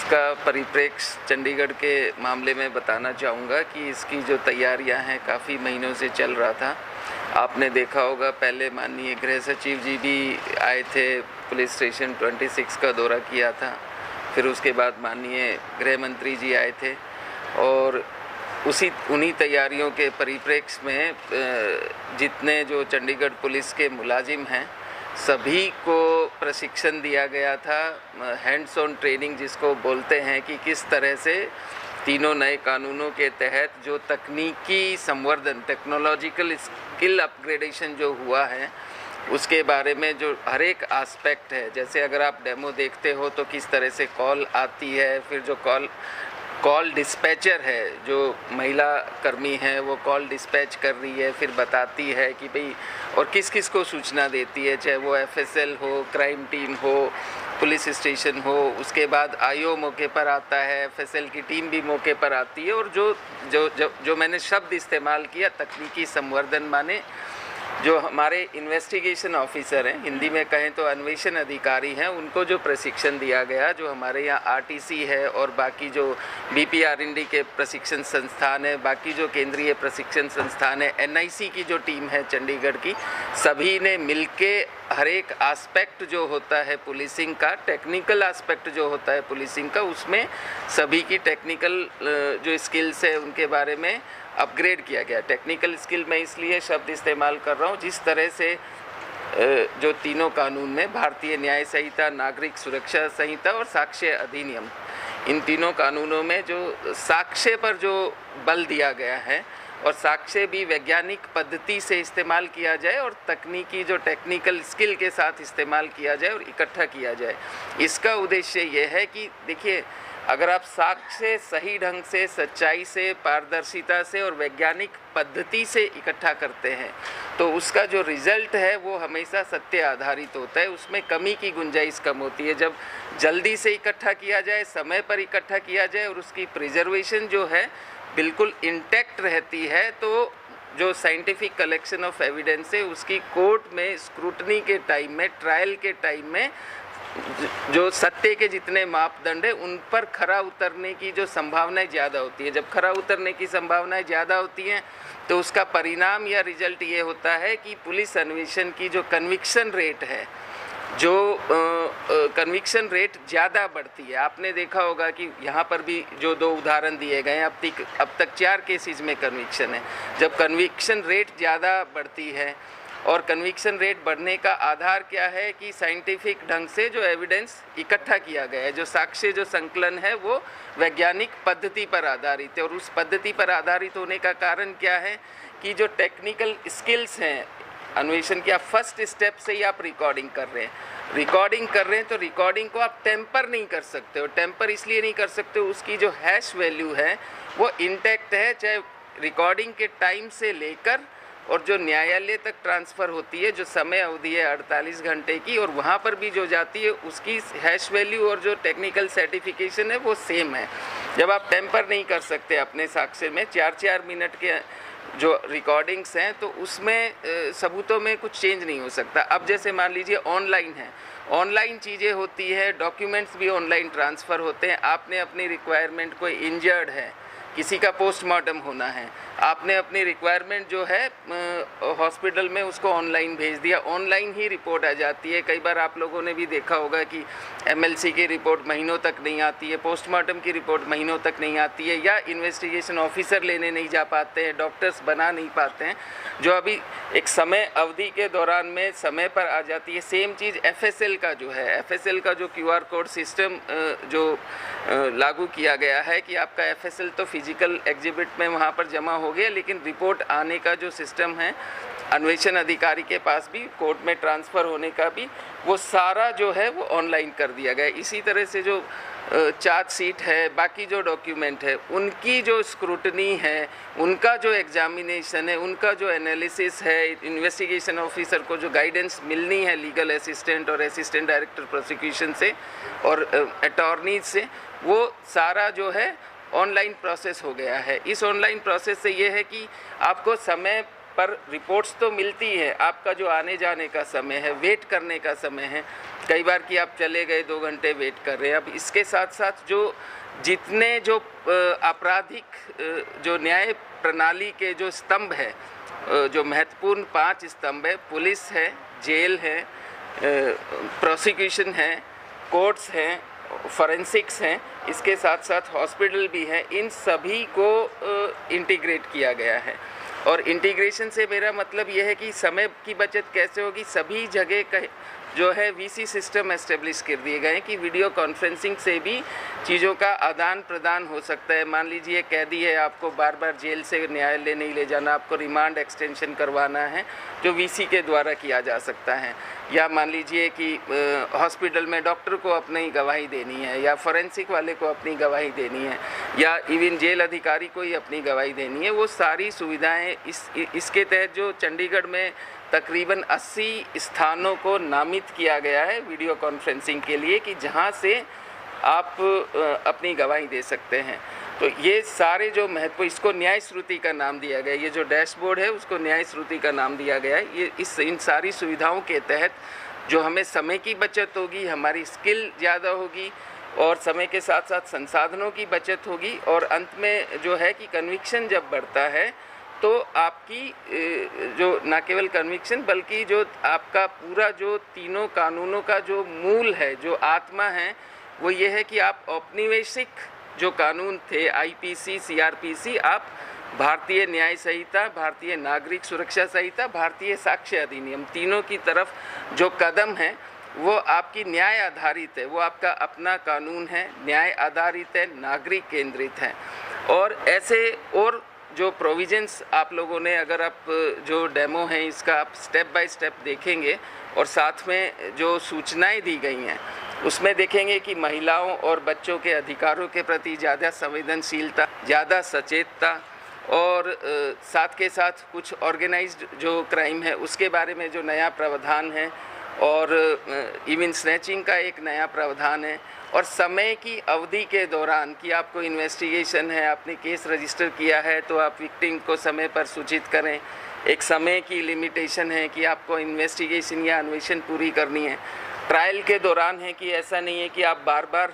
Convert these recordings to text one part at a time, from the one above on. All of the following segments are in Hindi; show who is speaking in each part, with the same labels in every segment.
Speaker 1: उसका परिप्रेक्ष्य चंडीगढ़ के मामले में बताना चाहूँगा कि इसकी जो तैयारियां हैं काफ़ी महीनों से चल रहा था। आपने देखा होगा पहले माननीय गृह सचिव जी भी आए थे, पुलिस स्टेशन 26 का दौरा किया था। फिर उसके बाद माननीय गृह मंत्री जी आए थे और उन्हीं तैयारियों के परिप्रेक्ष्य में जितने जो चंडीगढ़ पुलिस के मुलाजिम हैं सभी को प्रशिक्षण दिया गया था, हैंड्स ऑन ट्रेनिंग जिसको बोलते हैं, कि किस तरह से तीनों नए कानूनों के तहत जो तकनीकी संवर्धन, टेक्नोलॉजिकल स्किल अपग्रेडेशन जो हुआ है उसके बारे में जो हर एक एस्पेक्ट है। जैसे अगर आप डेमो देखते हो तो किस तरह से कॉल आती है, फिर जो कॉल डिस्पैचर है, जो महिला कर्मी है वो कॉल डिस्पैच कर रही है, फिर बताती है कि भाई और किस किस को सूचना देती है, चाहे वो एफएसएल हो, क्राइम टीम हो, पुलिस स्टेशन हो। उसके बाद आईओ मौके पर आता है, एफएसएल की टीम भी मौके पर आती है। और जो मैंने शब्द इस्तेमाल किया तकनीकी संवर्धन, माने जो हमारे इन्वेस्टिगेशन ऑफिसर हैं, हिंदी में कहें तो अन्वेषण अधिकारी हैं, उनको जो प्रशिक्षण दिया गया, जो हमारे यहाँ आरटीसी है और बाकी जो बीपीआरएनडी के प्रशिक्षण संस्थान है, बाकी जो केंद्रीय प्रशिक्षण संस्थान है, एनआईसी की जो टीम है चंडीगढ़ की, सभी ने मिलके हर एक एस्पेक्ट जो होता है पुलिसिंग का, टेक्निकल एस्पेक्ट जो होता है पुलिसिंग का, उसमें सभी की टेक्निकल जो स्किल्स है उनके बारे में अपग्रेड किया गया। टेक्निकल स्किल मैं इसलिए शब्द इस्तेमाल कर रहा हूँ जिस तरह से जो तीनों कानून में भारतीय न्याय संहिता, नागरिक सुरक्षा संहिता और साक्ष्य अधिनियम, इन तीनों कानूनों में जो साक्ष्य पर जो बल दिया गया है और साक्ष्य भी वैज्ञानिक पद्धति से इस्तेमाल किया जाए और तकनीकी जो टेक्निकल स्किल के साथ इस्तेमाल किया जाए और इकट्ठा किया जाए। इसका उद्देश्य ये है कि देखिए, अगर आप साक्ष्य सही ढंग से, सच्चाई से, पारदर्शिता से और वैज्ञानिक पद्धति से इकट्ठा करते हैं तो उसका जो रिजल्ट है वो हमेशा सत्य आधारित होता है, उसमें कमी की गुंजाइश कम होती है। जब जल्दी से इकट्ठा किया जाए, समय पर इकट्ठा किया जाए और उसकी प्रिजर्वेशन जो है बिल्कुल इंटैक्ट रहती है, तो जो साइंटिफिक कलेक्शन ऑफ एविडेंस है उसकी कोर्ट में स्क्रूटनी के टाइम में, ट्रायल के टाइम में जो सत्य के जितने मापदंड है उन पर खरा उतरने की जो संभावनाएं ज़्यादा होती है। जब खरा उतरने की संभावनाएं ज़्यादा होती हैं तो उसका परिणाम या रिजल्ट ये होता है कि पुलिस अन्वेषण की जो कन्विक्शन रेट है, जो कन्विक्शन रेट ज़्यादा बढ़ती है। आपने देखा होगा कि यहाँ पर भी जो 2 उदाहरण दिए गए हैं, अब तक 4 केसेस में कन्विक्शन है। जब कन्विक्शन रेट ज़्यादा बढ़ती है और कन्विक्शन रेट बढ़ने का आधार क्या है कि साइंटिफिक ढंग से जो एविडेंस इकट्ठा किया गया है, जो साक्ष्य, जो संकलन है वो वैज्ञानिक पद्धति पर आधारित है। और उस पद्धति पर आधारित होने का कारण क्या है कि जो टेक्निकल स्किल्स हैं अन्वेषण की, आप फर्स्ट स्टेप से ही आप रिकॉर्डिंग कर रहे हैं तो रिकॉर्डिंग को आप टेम्पर नहीं कर सकते हो। टेम्पर इसलिए नहीं कर सकते हो, उसकी जो हैश वैल्यू है वो इंटैक्ट है, चाहे रिकॉर्डिंग के टाइम से लेकर और जो न्यायालय तक ट्रांसफ़र होती है, जो समय अवधि है 48 घंटे की, और वहाँ पर भी जो जाती है उसकी हैश वैल्यू और जो टेक्निकल सर्टिफिकेशन है वो सेम है। जब आप टेम्पर नहीं कर सकते अपने साक्ष्य में, 4-4 मिनट के जो रिकॉर्डिंग्स हैं तो उसमें सबूतों में कुछ चेंज नहीं हो सकता। अब जैसे मान लीजिए ऑनलाइन है, ऑनलाइन चीज़ें होती है, डॉक्यूमेंट्स भी ऑनलाइन ट्रांसफ़र होते हैं। आपने अपनी रिक्वायरमेंट, कोई इंजर्ड है, किसी का पोस्टमार्टम होना है, आपने अपनी रिक्वायरमेंट जो है हॉस्पिटल में उसको ऑनलाइन भेज दिया, ऑनलाइन ही रिपोर्ट आ जाती है। कई बार आप लोगों ने भी देखा होगा कि एमएलसी की रिपोर्ट महीनों तक नहीं आती है, पोस्टमार्टम की रिपोर्ट महीनों तक नहीं आती है, या इन्वेस्टिगेशन ऑफिसर लेने नहीं जा पाते हैं, डॉक्टर्स बना नहीं पाते हैं, जो अभी एक समय अवधि के दौरान में समय पर आ जाती है। सेम चीज़ एफएसएल का जो है, एफएसएल का जो क्यूआर कोड सिस्टम जो लागू किया गया है कि आपका एफएसएल तो फिजिकल एग्जिबिट में वहाँ पर जमा हो गया, लेकिन रिपोर्ट आने का जो सिस्टम है अन्वेषण अधिकारी के पास भी, कोर्ट में ट्रांसफ़र होने का भी, वो सारा जो है वो ऑनलाइन कर दिया गया। इसी तरह से जो चार्जशीट है, बाकी जो डॉक्यूमेंट है, उनकी जो स्क्रूटनी है, उनका जो एग्जामिनेशन है, उनका जो एनालिसिस है, इन्वेस्टिगेशन ऑफिसर को जो गाइडेंस मिलनी है लीगल असिस्टेंट और असिस्टेंट डायरेक्टर प्रोसिक्यूशन से और अटॉर्नीज से, वो सारा जो है ऑनलाइन प्रोसेस हो गया है। इस ऑनलाइन प्रोसेस से ये है कि आपको समय पर रिपोर्ट्स तो मिलती है, आपका जो आने जाने का समय है, वेट करने का समय है, कई बार कि आप चले गए 2 घंटे वेट कर रहे हैं। अब इसके साथ साथ जो जितने जो आपराधिक जो न्याय प्रणाली के जो स्तंभ है, जो महत्वपूर्ण 5 स्तंभ है, पुलिस है, जेल है, प्रोसिक्यूशन है, कोर्ट्स हैं, फॉरेंसिक्स हैं, इसके साथ साथ हॉस्पिटल भी है, इन सभी को इंटीग्रेट किया गया है। और इंटीग्रेशन से मेरा मतलब ये है कि समय की बचत कैसे होगी। सभी जगह का जो है वीसी सिस्टम एस्टेब्लिश कर दिए गए हैं कि वीडियो कॉन्फ्रेंसिंग से भी चीज़ों का आदान प्रदान हो सकता है। मान लीजिए कैदी है, आपको बार बार जेल से न्यायालय नहीं ले जाना, आपको रिमांड एक्सटेंशन करवाना है जो वीसी के द्वारा किया जा सकता है। या मान लीजिए कि हॉस्पिटल में डॉक्टर को अपनी गवाही देनी है, या फॉरेंसिक वाले को अपनी गवाही देनी है, या इवन जेल अधिकारी को ही अपनी गवाही देनी है। वो सारी सुविधाएं इसके तहत जो चंडीगढ़ में तकरीबन 80 स्थानों को नामित किया गया है वीडियो कॉन्फ्रेंसिंग के लिए कि जहां से आप अपनी गवाही दे सकते हैं। तो ये सारे जो महत्व, इसको न्याय श्रुति का नाम दिया गया है। ये जो डैशबोर्ड है उसको न्याय श्रुति का नाम दिया गया है। ये इन सारी सुविधाओं के तहत जो हमें समय की बचत होगी, हमारी स्किल ज़्यादा होगी, और समय के साथ साथ संसाधनों की बचत होगी, और अंत में जो है कि कन्विक्शन जब बढ़ता है तो आपकी जो न केवल कन्विक्शन बल्कि जो आपका पूरा जो तीनों कानूनों का जो मूल है, जो आत्मा है, वो ये है कि आप औपनिवेशिक जो कानून थे आईपीसी, सीआरपीसी, आप भारतीय न्याय संहिता, भारतीय नागरिक सुरक्षा संहिता, भारतीय साक्ष्य अधिनियम, तीनों की तरफ जो कदम है वो आपकी न्याय आधारित है, वो आपका अपना कानून है, न्याय आधारित है, नागरिक केंद्रित है। और ऐसे और जो प्रोविजंस आप लोगों ने, अगर आप जो डेमो है इसका आप स्टेप बाय स्टेप देखेंगे और साथ में जो सूचनाएं दी गई हैं उसमें देखेंगे कि महिलाओं और बच्चों के अधिकारों के प्रति ज़्यादा संवेदनशीलता, ज़्यादा सचेतता, और साथ के साथ कुछ ऑर्गेनाइज्ड जो क्राइम है उसके बारे में जो नया प्रावधान है, और इवन स्नैचिंग का एक नया प्रावधान है, और समय की अवधि के दौरान कि आपको इन्वेस्टिगेशन है, आपने केस रजिस्टर किया है तो आप विक्टिम को समय पर सूचित करें। एक समय की लिमिटेशन है कि आपको इन्वेस्टिगेशन या अन्वेषण पूरी करनी है। ट्रायल के दौरान है कि ऐसा नहीं है कि आप बार बार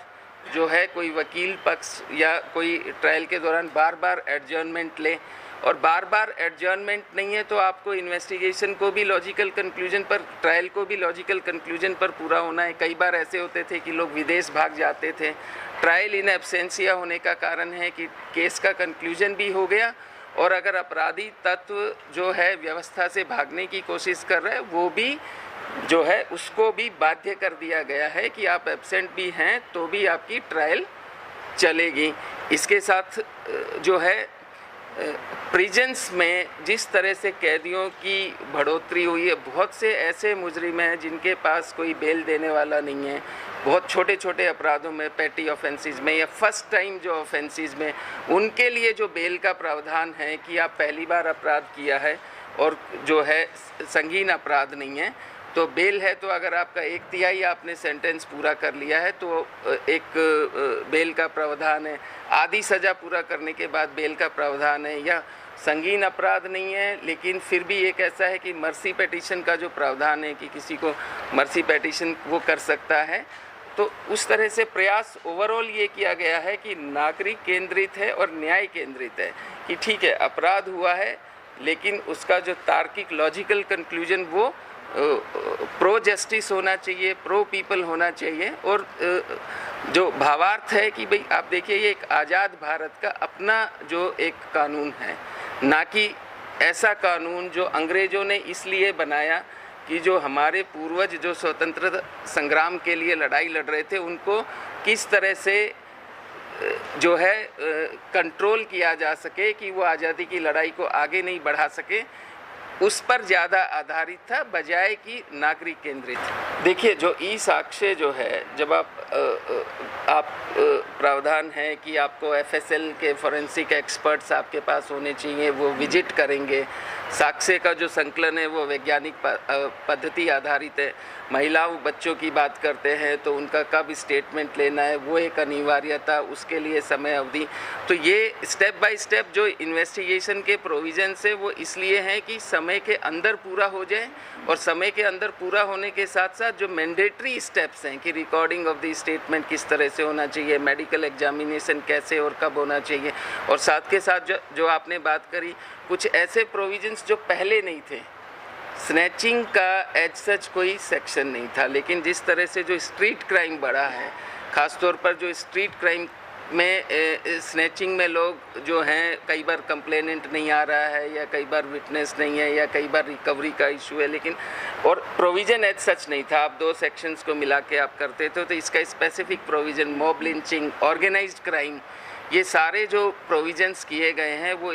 Speaker 1: जो है कोई वकील पक्ष या कोई ट्रायल के दौरान बार बार एडजर्नमेंट ले, और बार बार एडजर्नमेंट नहीं है तो आपको इन्वेस्टिगेशन को भी लॉजिकल कंक्लूजन पर, ट्रायल को भी लॉजिकल कंक्लूजन पर पूरा होना है। कई बार ऐसे होते थे कि लोग विदेश भाग जाते थे, ट्रायल इन एब्सेंसिया होने का कारण है कि केस का कंक्लूजन भी हो गया, और अगर अपराधी तत्व जो है व्यवस्था से भागने की कोशिश कर रहा है वो भी जो है उसको भी बाध्य कर दिया गया है कि आप एब्सेंट भी हैं तो भी आपकी ट्रायल चलेगी। इसके साथ जो है प्रिजन्स में जिस तरह से कैदियों की बढ़ोतरी हुई है, बहुत से ऐसे मुजरिम हैं जिनके पास कोई बेल देने वाला नहीं है, बहुत छोटे छोटे अपराधों में, पेटी ऑफेंसेस में या फर्स्ट टाइम जो ऑफेंसेस में, उनके लिए जो बेल का प्रावधान है कि आप पहली बार अपराध किया है और जो है संगीन अपराध नहीं है तो बेल है, तो अगर आपका 1/3 आपने सेंटेंस पूरा कर लिया है तो एक बेल का प्रावधान है। आधी सज़ा पूरा करने के बाद बेल का प्रावधान है, या संगीन अपराध नहीं है लेकिन फिर भी एक ऐसा है कि मर्सी पेटिशन का जो प्रावधान है कि किसी को मर्सी पेटिशन वो कर सकता है। तो उस तरह से प्रयास ओवरऑल ये किया गया है कि नागरिक केंद्रित है और न्याय केंद्रित है, कि ठीक है अपराध हुआ है लेकिन उसका जो तार्किक लॉजिकल कंक्लूजन वो प्रो जस्टिस होना चाहिए, प्रो पीपल होना चाहिए, और जो भावार्थ है कि भाई आप देखिए ये एक आज़ाद भारत का अपना जो एक कानून है, ना कि ऐसा कानून जो अंग्रेज़ों ने इसलिए बनाया कि जो हमारे पूर्वज जो स्वतंत्रता संग्राम के लिए लड़ाई लड़ रहे थे उनको किस तरह से जो है कंट्रोल किया जा सके कि वो आज़ादी की लड़ाई को आगे नहीं बढ़ा सके, उस पर ज़्यादा आधारित था बजाय कि नागरिक केंद्रित। देखिए जो ई साक्ष्य जो है, जब आप प्रावधान है कि आपको एफएसएल के फॉरेंसिक एक्सपर्ट्स आपके पास होने चाहिए, वो विजिट करेंगे, साक्ष्य का जो संकलन है वो वैज्ञानिक पद्धति आधारित है। महिलाओं बच्चों की बात करते हैं तो उनका कब स्टेटमेंट लेना है वो एक अनिवार्यता, उसके लिए समय अवधि। तो ये स्टेप बाय स्टेप जो इन्वेस्टिगेशन के प्रोविजन है वो इसलिए हैं कि समय समय के अंदर पूरा हो जाए, और समय के अंदर पूरा होने के साथ साथ जो मैंडेटरी स्टेप्स हैं कि रिकॉर्डिंग ऑफ द स्टेटमेंट किस तरह से होना चाहिए, मेडिकल एग्जामिनेशन कैसे और कब होना चाहिए, और साथ के साथ जो आपने बात करी कुछ ऐसे प्रोविजंस जो पहले नहीं थे। स्नैचिंग का एज सच कोई सेक्शन नहीं था, लेकिन जिस तरह से जो स्ट्रीट क्राइम बढ़ा है, ख़ास तौर पर जो स्ट्रीट क्राइम में स्नैचिंग में लोग जो हैं कई बार कंप्लेनेंट नहीं आ रहा है, या कई बार विटनेस नहीं है, या कई बार रिकवरी का इशू है, लेकिन और प्रोविज़न एज सच नहीं था। आप 2 सेक्शंस को मिला के आप करते थे, तो इसका specific provision, mob lynching, organised crime, ये सारे जो प्रोविजंस किए गए हैं वो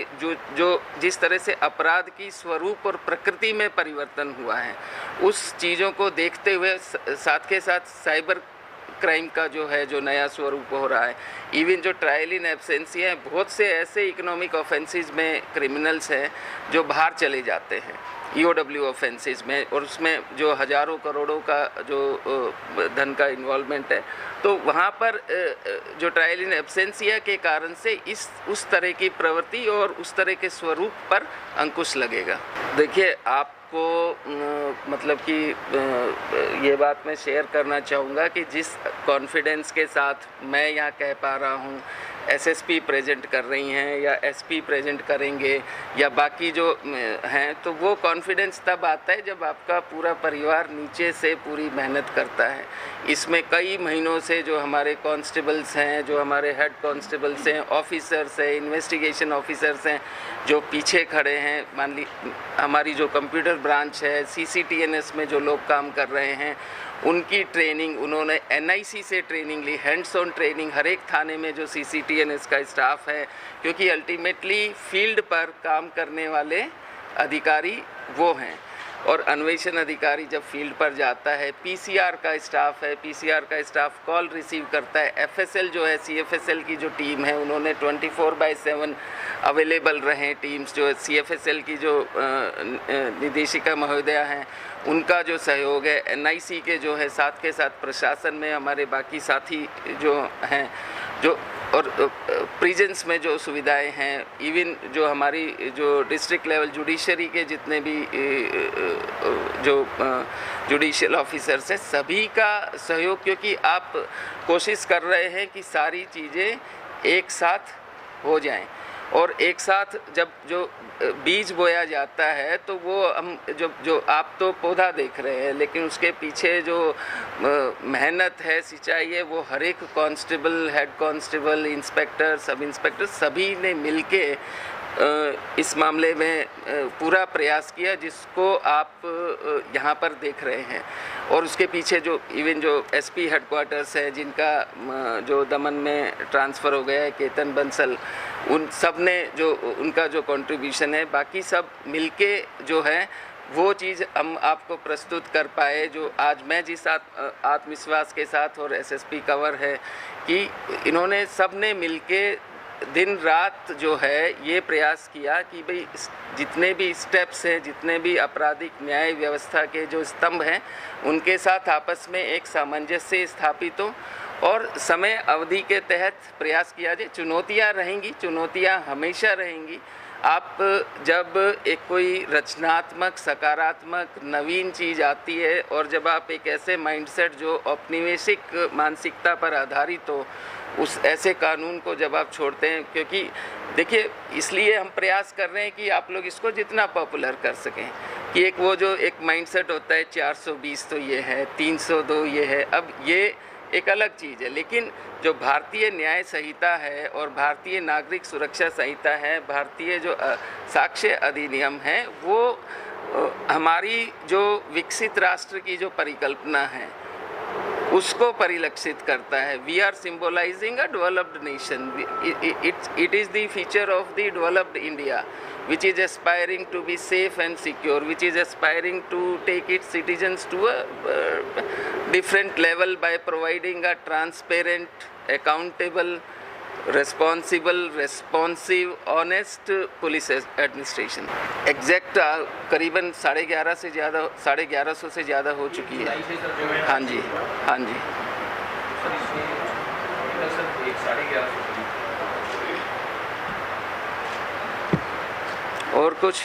Speaker 1: जो जिस तरह से अपराध की स्वरूप और प्रकृति में परिवर्तन हुआ है, उस चीज़ों को देखते हुए साथ के साथ साइबर क्राइम का जो है जो नया स्वरूप हो रहा है, इवन जो ट्रायल इन एब्सेंसिया है, बहुत से ऐसे इकोनॉमिक ऑफेंसेस में क्रिमिनल्स हैं जो बाहर चले जाते हैं EOW ऑफेंसेस में, और उसमें जो हज़ारों करोड़ों का जो धन का इन्वॉल्वमेंट है, तो वहाँ पर जो ट्रायल इन एब्सेंसिया के कारण से उस तरह की प्रवृत्ति और उस तरह के स्वरूप पर अंकुश लगेगा। देखिए, आपको मतलब कि ये बात मैं शेयर करना चाहूँगा कि जिस कॉन्फिडेंस के साथ मैं यहाँ कह पा रहा हूँ, SSP प्रेजेंट कर रही हैं या SP प्रेजेंट करेंगे या बाकी जो हैं, तो वो कॉन्फिडेंस तब आता है जब आपका पूरा परिवार नीचे से पूरी मेहनत करता है। इसमें कई महीनों से जो हमारे कांस्टेबल्स हैं, जो हमारे हेड कांस्टेबल्स हैं, ऑफिसर्स हैं, इन्वेस्टिगेशन ऑफिसर्स हैं, जो पीछे खड़े हैं, मान ली हमारी जो कंप्यूटर ब्रांच है, CCTNS में जो लोग काम कर रहे हैं, उनकी ट्रेनिंग, उन्होंने NIC से ट्रेनिंग ली, हैंड्स ऑन ट्रेनिंग, हर एक थाने में जो CCTNS का स्टाफ है, क्योंकि अल्टीमेटली फील्ड पर काम करने वाले अधिकारी वो हैं, और अन्वेषण अधिकारी जब फील्ड पर जाता है, PCR का स्टाफ है, PCR का स्टाफ कॉल रिसीव करता है, FSL जो है, CFSL की जो टीम है, उन्होंने 24/7 अवेलेबल रहें टीम्स, जो CFSL की जो निदेशिका महोदया हैं, उनका जो सहयोग है, NIC के जो है, साथ के साथ प्रशासन में हमारे बाकी साथी जो हैं, जो और प्रिजन्स में जो सुविधाएं हैं, इवन जो हमारी जो डिस्ट्रिक्ट लेवल जुडिशरी के जितने भी जो जुडिशियल ऑफिसर्स हैं, सभी का सहयोग, क्योंकि आप कोशिश कर रहे हैं कि सारी चीज़ें एक साथ हो जाएं, और एक साथ जब जो बीज बोया जाता है तो वो हम जो आप तो पौधा देख रहे हैं, लेकिन उसके पीछे जो मेहनत है, सिंचाई है, वो हर एक constable, head constable, inspector, sub inspector, सभी ने मिलके इस मामले में पूरा प्रयास किया, जिसको आप यहाँ पर देख रहे हैं। और उसके पीछे जो इवन जो SP हेडक्वार्टर्स है, जिनका जो दमन में ट्रांसफ़र हो गया है, केतन बंसल, उन सब ने जो उनका जो कंट्रीब्यूशन है, बाकी सब मिलके जो है वो चीज़ हम आपको प्रस्तुत कर पाए, जो आज मैं जिस आत्मविश्वास के साथ, और SSP कंवर है कि इन्होंने सब ने मिलके दिन रात जो है ये प्रयास किया कि भाई जितने भी स्टेप्स हैं, जितने भी आपराधिक न्याय व्यवस्था के जो स्तंभ हैं, उनके साथ आपस में एक सामंजस्य स्थापित हो और समय अवधि के तहत प्रयास किया जाए। चुनौतियां रहेंगी, चुनौतियां हमेशा रहेंगी। आप जब एक कोई रचनात्मक, सकारात्मक, नवीन चीज़ आती है, और जब आप एक ऐसे माइंडसेट जो औपनिवेशिक मानसिकता पर आधारित हो, उस ऐसे कानून को जब आप छोड़ते हैं, क्योंकि देखिए इसलिए हम प्रयास कर रहे हैं कि आप लोग इसको जितना पॉपुलर कर सकें, कि एक वो जो एक माइंडसेट होता है 420 तो ये है, 302 ये है, अब ये एक अलग चीज़ है। लेकिन जो भारतीय न्याय संहिता है और भारतीय नागरिक सुरक्षा संहिता है, भारतीय जो साक्ष्य अधिनियम है, वो हमारी जो विकसित राष्ट्र की जो परिकल्पना है उसको परिलक्षित करता है। We are symbolizing a developed nation. It is the feature of the developed India, which is aspiring to be safe and secure, which is aspiring to take its citizens to a different level by providing a transparent, accountable, responsible, responsive, honest police administration. Exact करीबन 11:30 से ज़्यादा, 1150 से ज़्यादा हो चुकी है। हाँ जी, हाँ जी। और कुछ